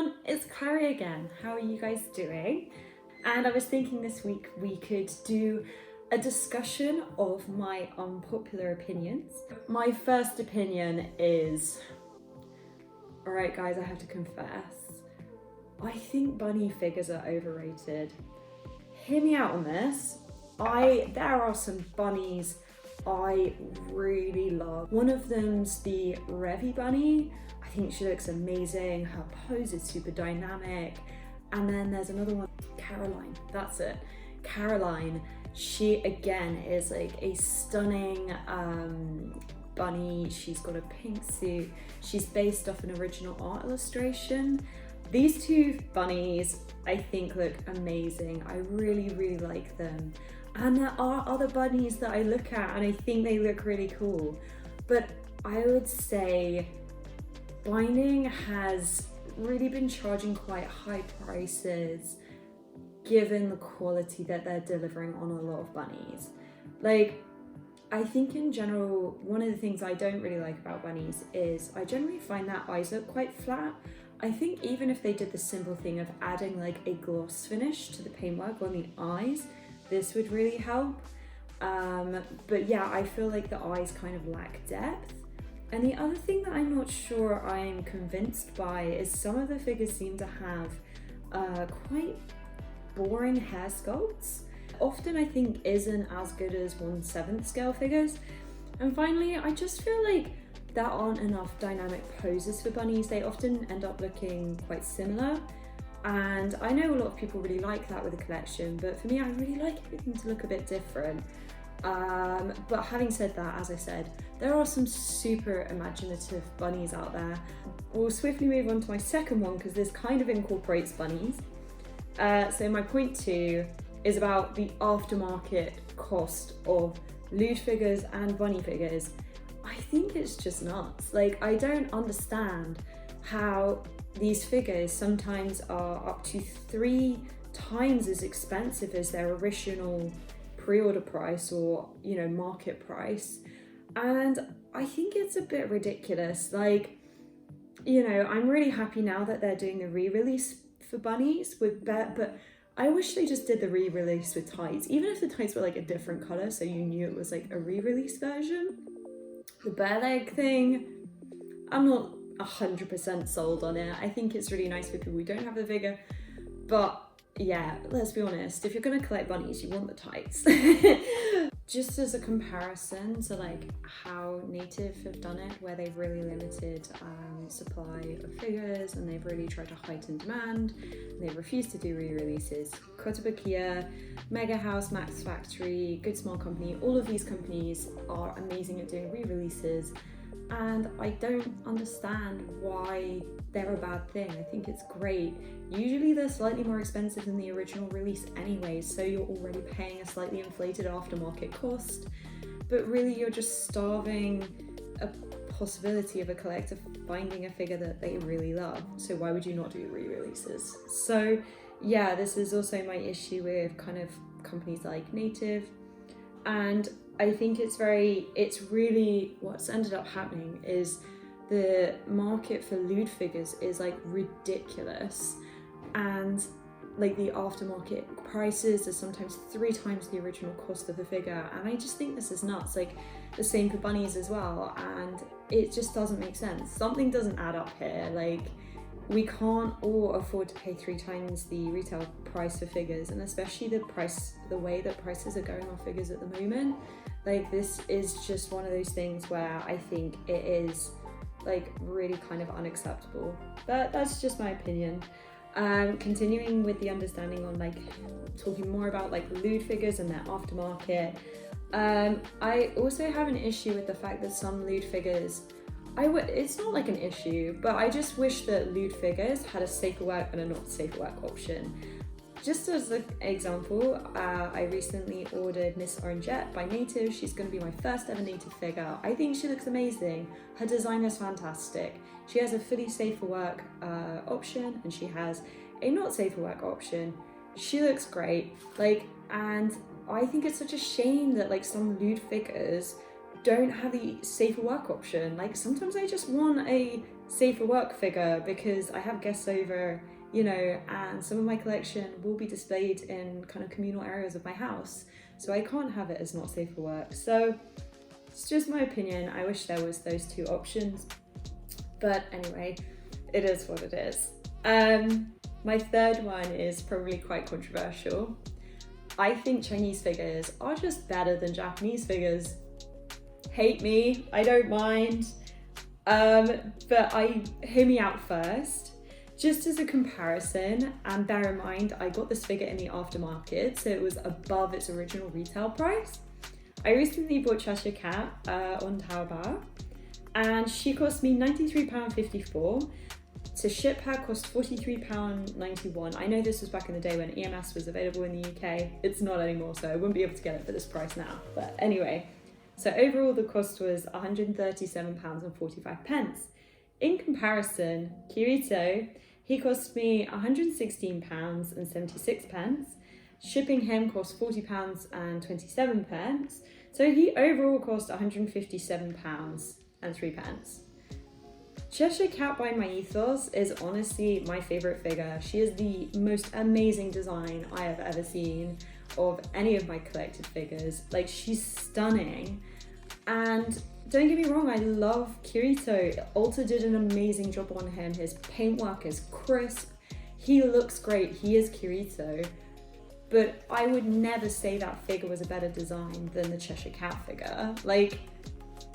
everyone, it's Clari again. How are you guys doing? And I was thinking this week we could do a discussion of my unpopular opinions. My first opinion is, alright guys, I have to confess, I think bunny figures are overrated. Hear me out on this. There are some bunnies I really love. One of them's the Revy bunny. I think she looks amazing. Her pose is super dynamic. And then there's another one, Caroline. That's it. Caroline. She again is like a stunning bunny. She's got a pink suit. She's based off an original art illustration. These two bunnies I think look amazing. I really like them. And there are other bunnies that I look at and I think they look really cool. But I would say Binding has really been charging quite high prices given the quality that they're delivering on a lot of bunnies. Like, I think in general, one of the things I don't really like about bunnies is I generally find that eyes look quite flat. I think even if they did the simple thing of adding like a gloss finish to the paintwork on the eyes, this would really help. But yeah, I feel like the eyes kind of lack depth. And the other thing that I'm not sure I'm convinced by is some of the figures seem to have quite boring hair sculpts. Often I think isn't as good as 1/7 scale figures. And finally, I just feel like there aren't enough dynamic poses for bunnies. They often end up looking quite similar. And I know a lot of people really like that with the collection, but for me, I really like everything to look a bit different. But having said that, as I said, there are some super imaginative bunnies out there. We'll swiftly move on to my second one because this kind of incorporates bunnies. So my point 2 is about the aftermarket cost of lewd figures and bunny figures. I think it's just nuts. Like, I don't understand how these figures sometimes are up to 3 times as expensive as their original pre-order price or, you know, market price. And I think it's a bit ridiculous. Like, you know, I'm really happy now that they're doing the re-release for bunnies with but I wish they just did the re-release with tights, even if the tights were like a different color so you knew it was like a re-release version. The bare leg thing, I'm not 100% sold on it. I think it's really nice for people who don't have the figure, but yeah, let's be honest, if you're gonna collect bunnies, you want the tights. Just as a comparison to like how Native have done it, where they've really limited supply of figures and they've really tried to heighten demand and they've refused to do re-releases. Kotobukiya, Mega House, Max Factory, Good Small Company, all of these companies are amazing at doing re-releases, and I don't understand why they're a bad thing. I think it's great. Usually they're slightly more expensive than the original release anyway, so you're already paying a slightly inflated aftermarket cost, but really you're just starving a possibility of a collector finding a figure that they really love. So why would you not do re-releases? So yeah, this is also my issue with kind of companies like Native, and I think it's really what's ended up happening is the market for lewd figures is like ridiculous, and like the aftermarket prices are sometimes 3 times the original cost of the figure, and I just think this is nuts. Like the same for bunnies as well, and it just doesn't make sense. Something doesn't add up here. Like, we can't all afford to pay 3 times the retail price for figures, and especially the way that prices are going on figures at the moment. Like, this is just one of those things where I think it is like really kind of unacceptable. But that's just my opinion. Continuing with the understanding on like talking more about like lewd figures and their aftermarket, I also have an issue with the fact that some lewd figures, it's not like an issue, but I just wish that lewd figures had a safer work and a not safer work option. Just as an example, I recently ordered Miss Orangette by Native. She's going to be my first ever Native figure. I think she looks amazing. Her design is fantastic. She has a fully safe for work option, and she has a not safe for work option. She looks great. Like, and I think it's such a shame that like some lewd figures don't have the safer work option. Like, sometimes I just want a safe for work figure because I have guests over, you know, and some of my collection will be displayed in kind of communal areas of my house. So I can't have it as not safe for work. So it's just my opinion. I wish there was those two options. But anyway, it is what it is. My third one is probably quite controversial. I think Chinese figures are just better than Japanese figures. Hate me, I don't mind. But hear me out first. Just as a comparison, and bear in mind, I got this figure in the aftermarket, so it was above its original retail price. I recently bought Cheshire Cat on Taobao, and she cost me £93.54. To ship her cost £43.91. I know this was back in the day when EMS was available in the UK. It's not anymore, so I wouldn't be able to get it for this price now. But anyway, so overall the cost was £137.45. In comparison, Kirito, he cost me £116.76. Shipping him cost £40.27. So he overall cost £157.03. Cheshire Cat by My Ethos is honestly my favourite figure. She is the most amazing design I have ever seen of any of my collected figures. Like, she's stunning. And don't get me wrong, I love Kirito. Ulta did an amazing job on him. His paintwork is crisp. He looks great. He is Kirito. But I would never say that figure was a better design than the Cheshire Cat figure. Like,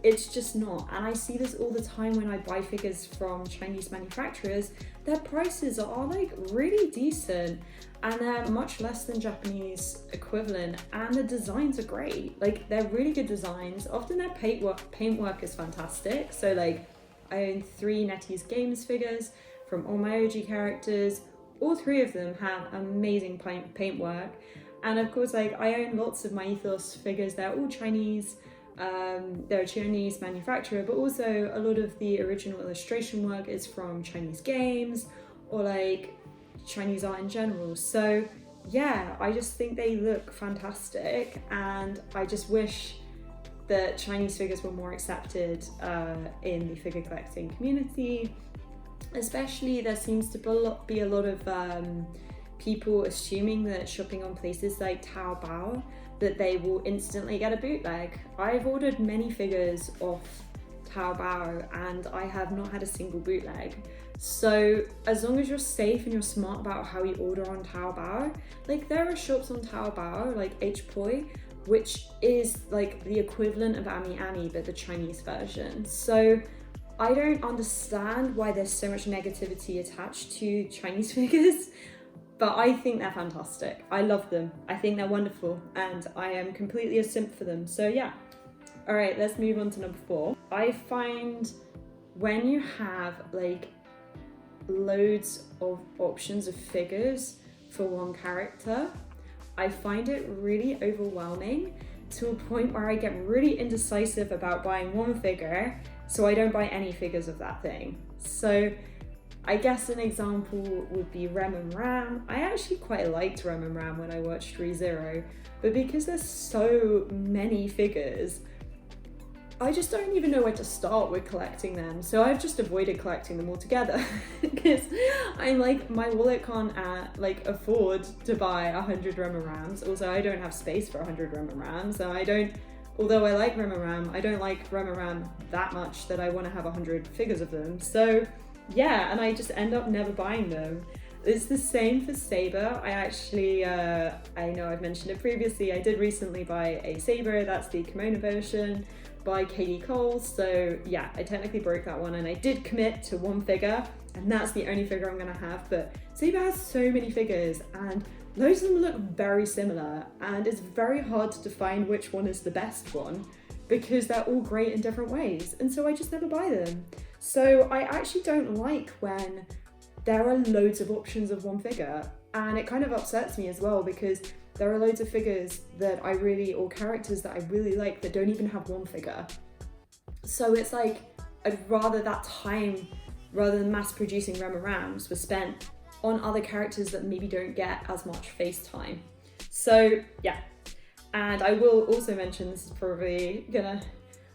it's just not. And I see this all the time when I buy figures from Chinese manufacturers. Their prices are like really decent and they're much less than Japanese equivalent, and the designs are great. Like, they're really good designs. Often their paintwork is fantastic. So like, I own 3 NetEase Games figures from all my OG characters. All 3 of them have amazing paintwork. And of course, like, I own lots of My Ethos figures. They're all Chinese. They're a Chinese manufacturer, but also a lot of the original illustration work is from Chinese games or like Chinese art in general. So yeah, I just think they look fantastic, and I just wish that Chinese figures were more accepted in the figure collecting community. Especially, there seems to be a lot of people assuming that shopping on places like Taobao, that they will instantly get a bootleg. I've ordered many figures off Taobao and I have not had a single bootleg. So as long as you're safe and you're smart about how you order on Taobao, like, there are shops on Taobao like HPoi, which is like the equivalent of Ami Ami but the Chinese version. So I don't understand why there's so much negativity attached to Chinese figures. But I think they're fantastic. I love them. I think they're wonderful, and I am completely a simp for them. So yeah. All right, let's move on to number 4. I find when you have like loads of options of figures for one character, I find it really overwhelming to a point where I get really indecisive about buying one figure, so I don't buy any figures of that thing. So I guess an example would be Rem and Ram. I actually quite liked Rem and Ram when I watched ReZero, but because there's so many figures, I just don't even know where to start with collecting them. So I've just avoided collecting them altogether because I'm like, my wallet can't afford to buy 100 Rem and Rams. Also, I don't have space for 100 Rem and Rams, and although I like Rem and Ram, I don't like Rem and Ram that much that I want to have 100 figures of them. So yeah, and I just end up never buying them. It's the same for Saber. I actually, I know I've mentioned it previously, I did recently buy a Saber, that's the kimono version by Katie Cole. So yeah, I technically broke that one and I did commit to one figure, and that's the only figure I'm gonna have. But Saber has so many figures and loads of them look very similar, and it's very hard to define which one is the best one because they're all great in different ways, and so I just never buy them. So I actually don't like when there are loads of options of one figure, and it kind of upsets me as well because there are loads of figures that I really, or characters that I really like that don't even have one figure. So it's like, I'd rather that time, rather than mass producing Rem and Rams, was spent on other characters that maybe don't get as much face time. So yeah, and I will also mention, this is probably gonna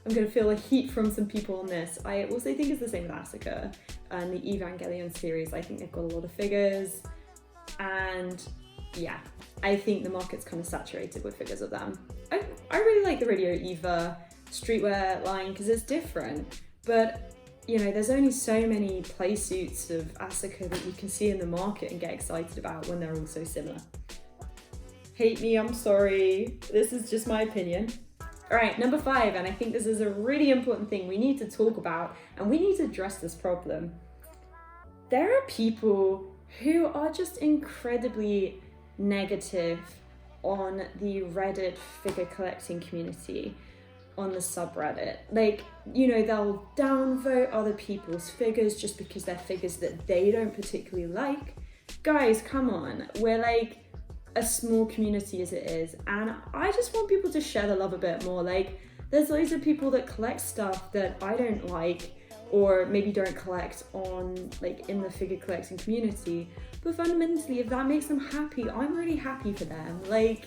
I'm gonna feel a heat from some people on this. I also think it's the same with Asuka and the Evangelion series. I think they've got a lot of figures, and yeah, I think the market's kind of saturated with figures of them. I really like the Radio Eva streetwear line because it's different, but you know, there's only so many play suits of Asuka that you can see in the market and get excited about when they're all so similar. Hate me, I'm sorry. This is just my opinion. All right, number 5, and I think this is a really important thing we need to talk about, and we need to address this problem. There are people who are just incredibly negative on the Reddit figure collecting community, on the subreddit. Like, you know, they'll downvote other people's figures just because they're figures that they don't particularly like. Guys, come on, we're like a small community as it is, and I just want people to share the love a bit more. Like, there's loads of people that collect stuff that I don't like, or maybe don't collect on, like, in the figure collecting community, but fundamentally, if that makes them happy, I'm really happy for them. Like,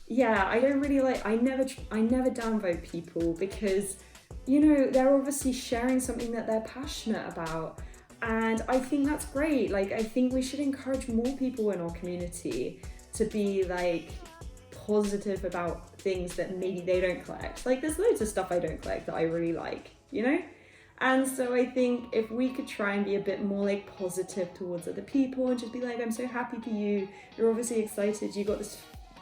yeah, I don't really like, I never downvote people because, you know, they're obviously sharing something that they're passionate about, and I think that's great. Like, I think we should encourage more people in our community to be like positive about things that maybe they don't collect. Like, there's loads of stuff I don't collect that I really like, you know? And so I think if we could try and be a bit more like positive towards other people and just be like, I'm so happy for you, you're obviously excited, you got this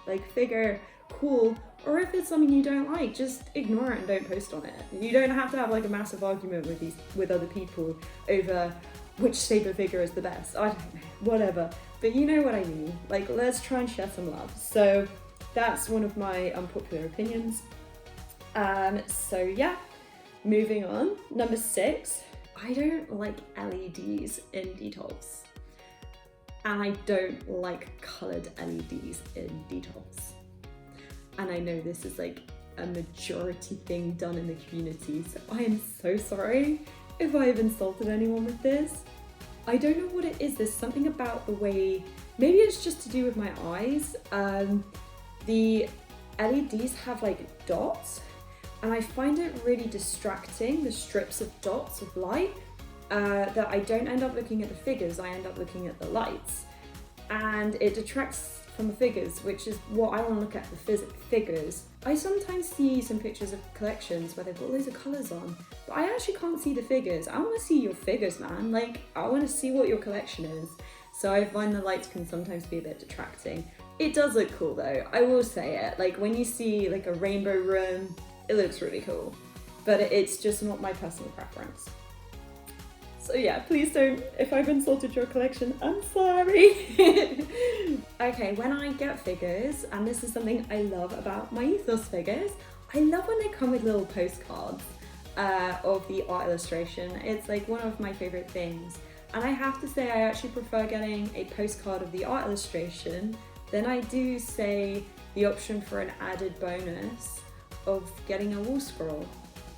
like figure, cool. Or if it's something you don't like, just ignore it and don't post on it. You don't have to have like a massive argument with other people over which Saber figure is the best. I don't know, whatever. But you know what I mean. Like, let's try and share some love. So that's one of my unpopular opinions. So yeah, moving on. Number 6, I don't like LEDs in details. And I don't like coloured LEDs in details. And I know this is like a majority thing done in the community, so I am so sorry if I have insulted anyone with this. I don't know what it is, there's something about the way, maybe it's just to do with my eyes. The LEDs have like dots, and I find it really distracting, the strips of dots of light, that I don't end up looking at the figures, I end up looking at the lights. And it detracts from the figures, which is what I want to look at, the figures. I sometimes see some pictures of collections where they've got loads of colours on, but I actually can't see the figures. I want to see your figures, man. Like, I want to see what your collection is. So I find the lights can sometimes be a bit detracting. It does look cool though, I will say it. Like, when you see like a rainbow room, it looks really cool, but it's just not my personal preference. So yeah, please don't, if I've insulted your collection, I'm sorry. Okay, when I get figures, and this is something I love about my ethos figures, I love when they come with little postcards of the art illustration. It's like one of my favorite things. And I have to say, I actually prefer getting a postcard of the art illustration than I do, say, the option for an added bonus of getting a wall scroll.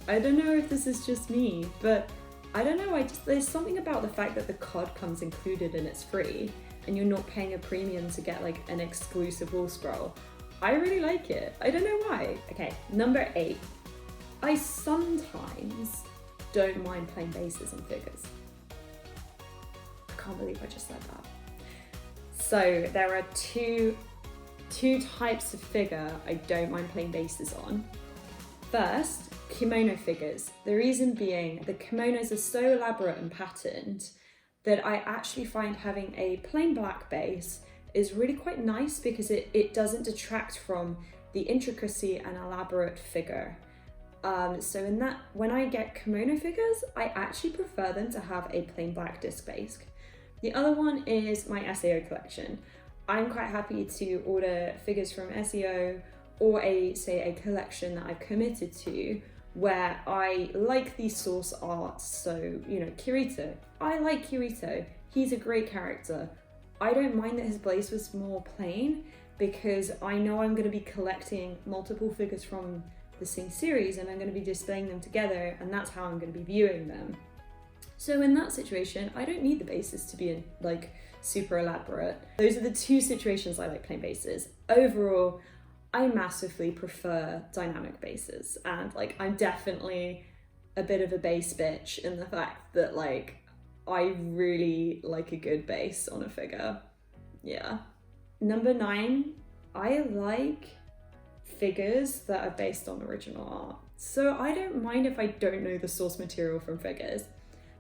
I don't know if this is just me, but I don't know, there's something about the fact that the card comes included and it's free, and you're not paying a premium to get like an exclusive wall scroll. I really like it. I don't know why. Okay, number 8. I sometimes don't mind playing bases on figures. I can't believe I just said that. So there are two types of figure I don't mind playing bases on. First, kimono figures. The reason being, the kimonos are so elaborate and patterned that I actually find having a plain black base is really quite nice because it doesn't detract from the intricacy and elaborate figure. So in that, when I get kimono figures, I actually prefer them to have a plain black disc base. The other one is my SAO collection. I'm quite happy to order figures from SEO or say a collection that I've committed to where I like the source art. So, you know, Kirito. I like Kirito. He's a great character. I don't mind that his base was more plain because I know I'm going to be collecting multiple figures from the same series and I'm going to be displaying them together, and that's how I'm going to be viewing them. So in that situation, I don't need the bases to be like super elaborate. Those are the two situations I like playing bases. Overall, I massively prefer dynamic bases, and like I'm definitely a bit of a base bitch in the fact that like I really like a good base on a figure. Yeah. Number 9, I like figures that are based on original art. So I don't mind if I don't know the source material from figures.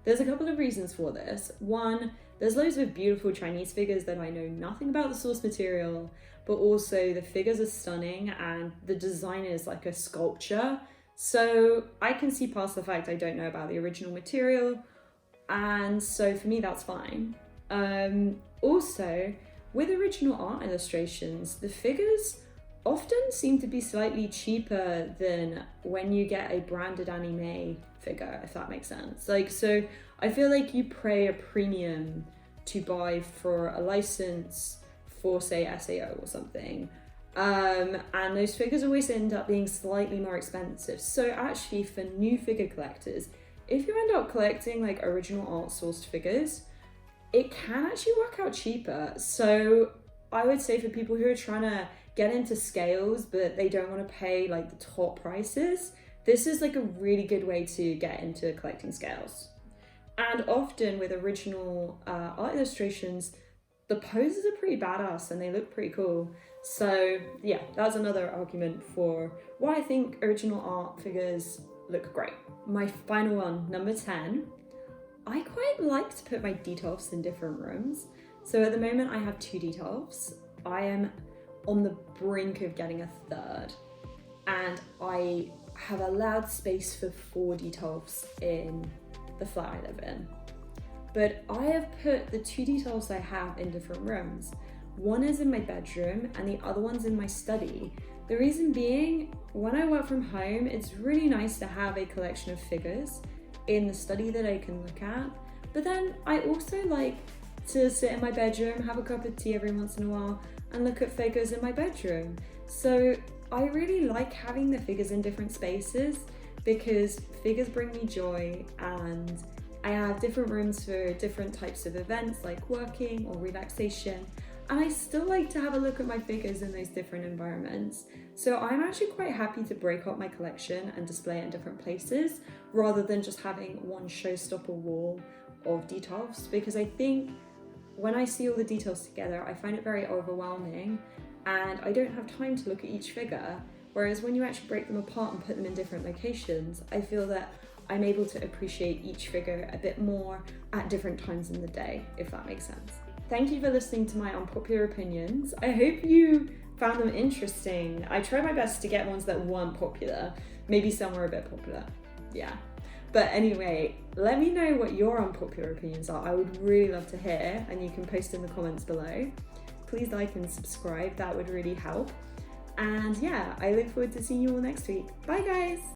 There's a couple of reasons for this. One, there's loads of beautiful Chinese figures that I know nothing about the source material, but also the figures are stunning and the design is like a sculpture. So I can see past the fact I don't know about the original material, and so for me that's fine. Also, with original art illustrations, the figures often seem to be slightly cheaper than when you get a branded anime figure, if that makes sense. Like, so I feel like you pay a premium to buy for a license for, say, SAO or something. And those figures always end up being slightly more expensive. So actually, for new figure collectors, if you end up collecting like original art sourced figures, it can actually work out cheaper. So I would say for people who are trying to get into scales but they don't want to pay like the top prices, this is like a really good way to get into collecting scales. And often with original art illustrations, the poses are pretty badass and they look pretty cool. So yeah, that's another argument for why I think original art figures look great. My final one, number 10, I quite like to put my detolfs in different rooms. So at the moment I have 2 detolfs. I am on the brink of getting a third, and I have allowed space for 4 detolfs in the flat I live in. But I have put the 2 detolfs I have in different rooms. One is in my bedroom and the other one's in my study. The reason being, when I work from home, it's really nice to have a collection of figures in the study that I can look at. But then I also like to sit in my bedroom, have a cup of tea every once in a while, and look at figures in my bedroom. So I really like having the figures in different spaces because figures bring me joy, and I have different rooms for different types of events like working or relaxation, and I still like to have a look at my figures in those different environments. So I'm actually quite happy to break up my collection and display it in different places rather than just having one showstopper wall of detolfs, because I think when I see all the details together, I find it very overwhelming and I don't have time to look at each figure. Whereas when you actually break them apart and put them in different locations, I feel that I'm able to appreciate each figure a bit more at different times in the day, if that makes sense. Thank you for listening to my unpopular opinions. I hope you found them interesting. I tried my best to get ones that weren't popular. Maybe some were a bit popular. Yeah. But anyway, let me know what your unpopular opinions are. I would really love to hear, and you can post in the comments below. Please like and subscribe, that would really help. And yeah, I look forward to seeing you all next week. Bye guys!